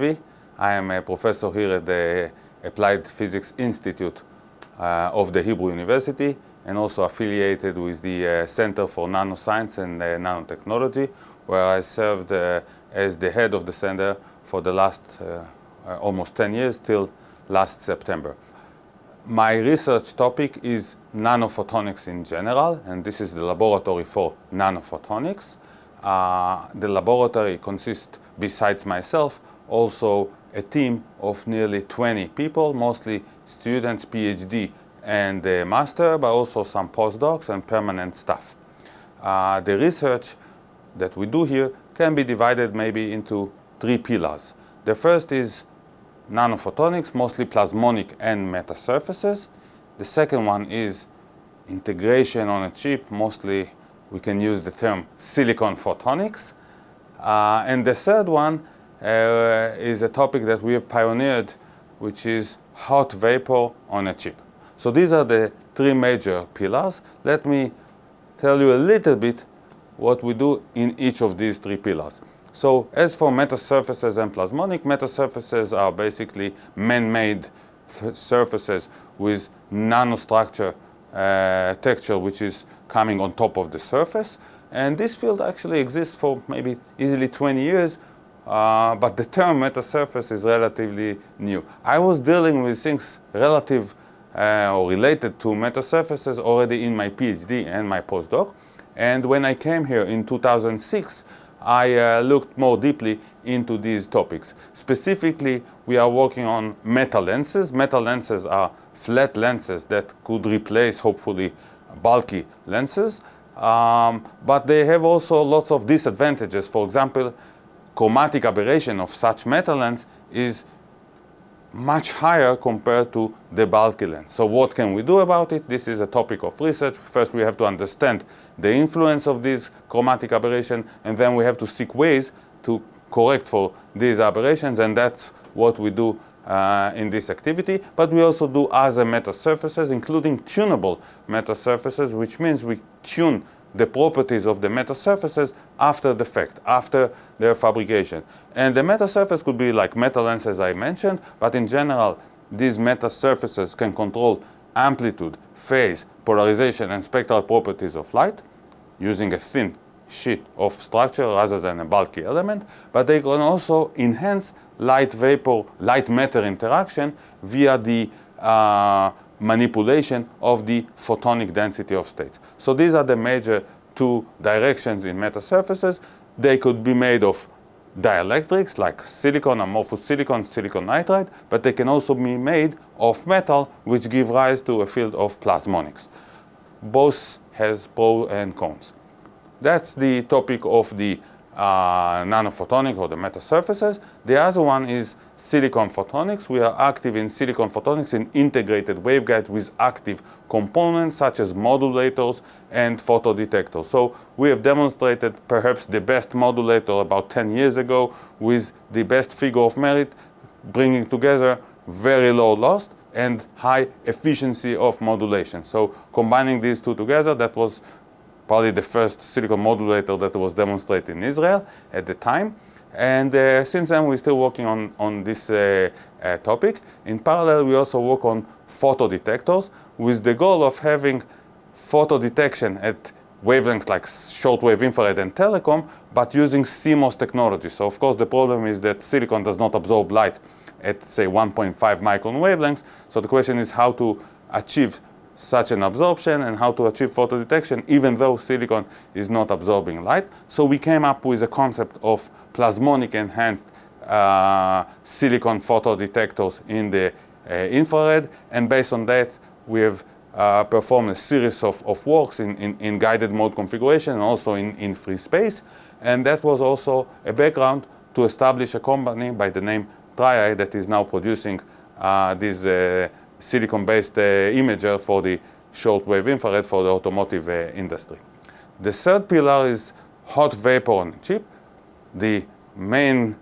Levy. I am a professor here at the Applied Physics Institute of the Hebrew University, and also affiliated with the Center for Nanoscience and Nanotechnology, where I served as the head of the center for the last almost 10 years, till last September. My research topic is nanophotonics in general, and this is the laboratory for nanophotonics. The laboratory consists, besides myself, also a team of nearly 20 people, mostly students, PhD and master, but also some postdocs and permanent staff. The research that we do here can be divided maybe into three pillars. The first is nanophotonics, mostly plasmonic and metasurfaces. The second one is integration on a chip, mostly we can use the term silicon photonics. And the third one is a topic that we have pioneered, which is hot vapor on a chip. So these are the three major pillars. Let me tell you a little bit what we do in each of these three pillars. So as for metasurfaces and plasmonic, metasurfaces are basically man-made surfaces with nanostructure texture which is coming on top of the surface. And this field actually exists for maybe easily 20 years, but the term metasurface is relatively new. I was dealing with things relative or related to metasurfaces already in my PhD and my postdoc. And when I came here in 2006, I looked more deeply into these topics. Specifically, we are working on metal lenses. Metal lenses are flat lenses that could replace, hopefully, bulky lenses. But they have also lots of disadvantages. For example, chromatic aberration of such metal lens is much higher compared to the bulky lens. So what can we do about it? This is a topic of research. First, we have to understand the influence of this chromatic aberration, and then we have to seek ways to correct for these aberrations, and that's what we do in this activity. But we also do other metasurfaces, including tunable metasurfaces, which means we tune the properties of the metasurfaces after the fact, after their fabrication. And the metasurface could be like metal lenses I mentioned, but in general, these metasurfaces can control amplitude, phase, polarization, and spectral properties of light using a thin sheet of structure rather than a bulky element. But they can also enhance light-vapor, light-matter interaction via the manipulation of the photonic density of states. So these are the major two directions in metasurfaces. They could be made of dielectrics like silicon, amorphous silicon, silicon nitride, but they can also be made of metal, which give rise to a field of plasmonics. Both has pros and cons. That's the topic of the nanophotonics or the metasurfaces. The other one is silicon photonics. We are active in silicon photonics in integrated waveguides with active components such as modulators and photodetectors. So we have demonstrated perhaps the best modulator about 10 years ago with the best figure of merit, bringing together very low loss and high efficiency of modulation. So combining these two together, that was probably the first silicon modulator that was demonstrated in Israel at the time. And since then, we're still working on this topic. In parallel, we also work on photodetectors with the goal of having photodetection at wavelengths like shortwave infrared and telecom, but using CMOS technology. So of course, the problem is that silicon does not absorb light at, say, 1.5 micron wavelengths. So the question is how to achieve such an absorption and how to achieve photodetection even though silicon is not absorbing light. So we came up with a concept of plasmonic enhanced silicon photodetectors in the infrared, and based on that we have performed a series of works in guided mode configuration and also in free space. And that was also a background to establish a company by the name Trieye that is now producing these silicon-based imager for the shortwave infrared for the automotive industry. The third pillar is hot vapor on chip. The main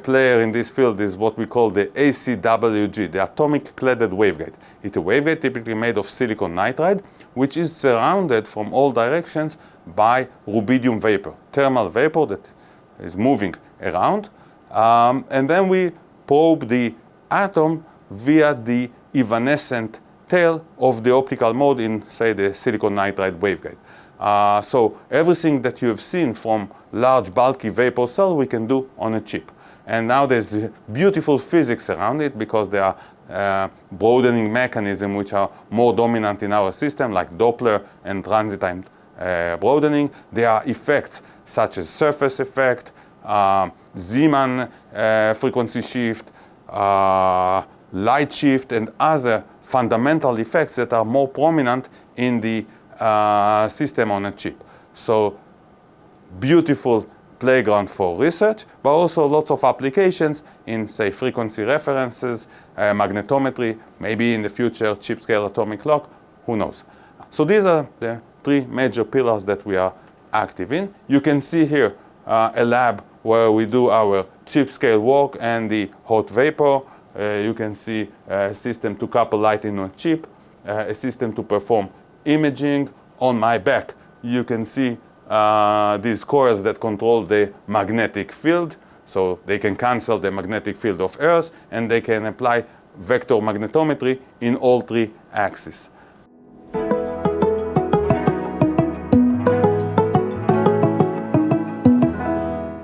player in this field is what we call the ACWG, the atomic cladded waveguide. It's a waveguide typically made of silicon nitride, which is surrounded from all directions by rubidium vapor, thermal vapor that is moving around. And then we probe the atom via the evanescent tail of the optical mode in, say, the silicon nitride waveguide. So everything that you have seen from large bulky vapor cell we can do on a chip. And now there's beautiful physics around it because there are broadening mechanisms which are more dominant in our system, like Doppler and transit time broadening. There are effects such as surface effect, Zeeman frequency shift, light shift, and other fundamental effects that are more prominent in the system on a chip. So beautiful playground for research, but also lots of applications in, say, frequency references, magnetometry, maybe in the future chip scale atomic clock, who knows. So these are the three major pillars that we are active in. You can see here a lab where we do our chip scale work and the hot vapor. You can see a system to couple light into a chip, a system to perform imaging. On my back, you can see these coils that control the magnetic field. So they can cancel the magnetic field of Earth, and they can apply vector magnetometry in all three axes.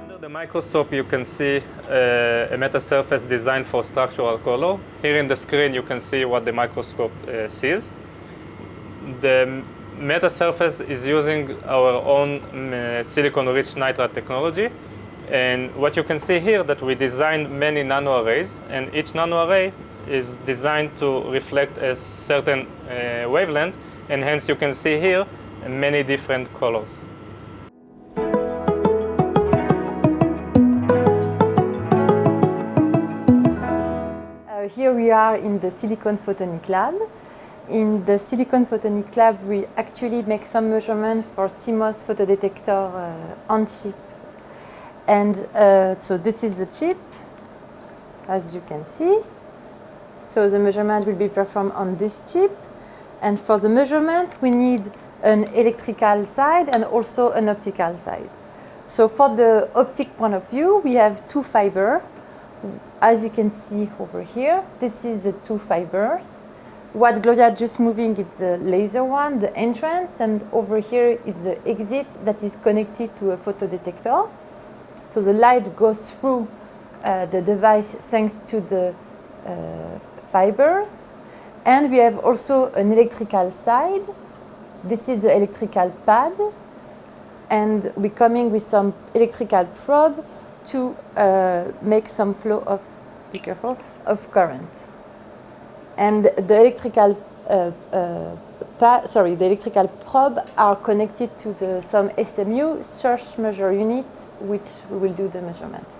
Under the microscope, you can see a metasurface designed for structural color. Here in the screen, you can see what the microscope sees. The metasurface is using our own silicon-rich nitride technology. And what you can see here that we designed many nanoarrays, and each nanoarray is designed to reflect a certain wavelength, and hence you can see here many different colors. Here we are in the Silicon Photonic Lab. In the Silicon Photonic Lab, we actually make some measurement for CMOS photodetector on chip. And so this is the chip, as you can see. So the measurement will be performed on this chip. And for the measurement, we need an electrical side and also an optical side. So for the optic point of view, we have two fibers. As you can see over here, this is the two fibers. What Gloria just moving is the laser one, the entrance, and over here is the exit that is connected to a photodetector. So the light goes through the device thanks to the fibers. And we have also an electrical side. This is the electrical pad. And we're coming with some electrical probe to make some flow of, be careful, of current. And the electrical the electrical probe are connected to some SMU, search measure unit, which we will do the measurement.